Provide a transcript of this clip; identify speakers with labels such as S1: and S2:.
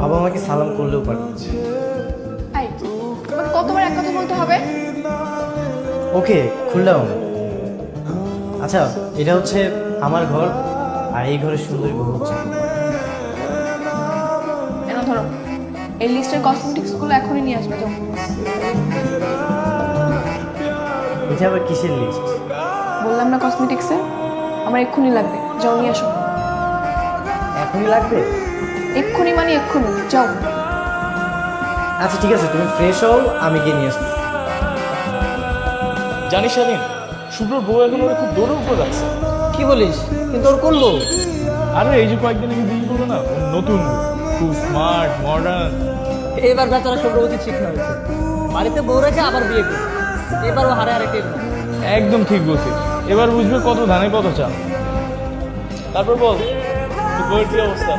S1: বাবা আমাকে সালাম করলেও পারে।
S2: আই তোমাকে কতবার এক কথা বলতে হবে?
S1: ওকে, খুললাম। আচ্ছা, এটা হচ্ছে আমার ঘর, আর এই ঘরের সুন্দরী বউ হচ্ছে।
S2: এনা ধরো, এই লিস্টের কসমেটিক্স গুলো এখনই নিয়ে আসবে। যাও।
S1: এটা আবার কিসের লিস্ট?
S2: বললাম না কসমেটিক্সে, আমার এক্ষুনি লাগবে। যাও নিয়ে আসো।
S1: এখনই লাগবে?
S2: এক্ষুনি মানে এক্ষুনি, যাও।
S1: আচ্ছা ঠিক আছে, তুমি ফ্রেশ হও, আমি গিয়ে নিয়ে আসবো।
S3: জানিস শালীন, শুভ্রর বউ এখন ওরা খুব দৌড়ের উপর আছে।
S1: কি বলিস? কিন্তু ওর কোন বউ?
S3: আরে এই যে কয়েকদিন আগে বিয়ে করলো না, ওর নতুন বউ, খুব স্মার্ট মডার্ন।
S4: এবার বেচারা শুভ্র উচিত শিক্ষা হয়েছে, বাড়িতে বউ রেখে আবার বিয়ে করে এবার ও হারে হারে টের পায়।
S3: একদম ঠিক বলছিস, এবার বুঝবে কত ধানে কত চাল। তারপর বল, তোর বউয়ের কি অবস্থা?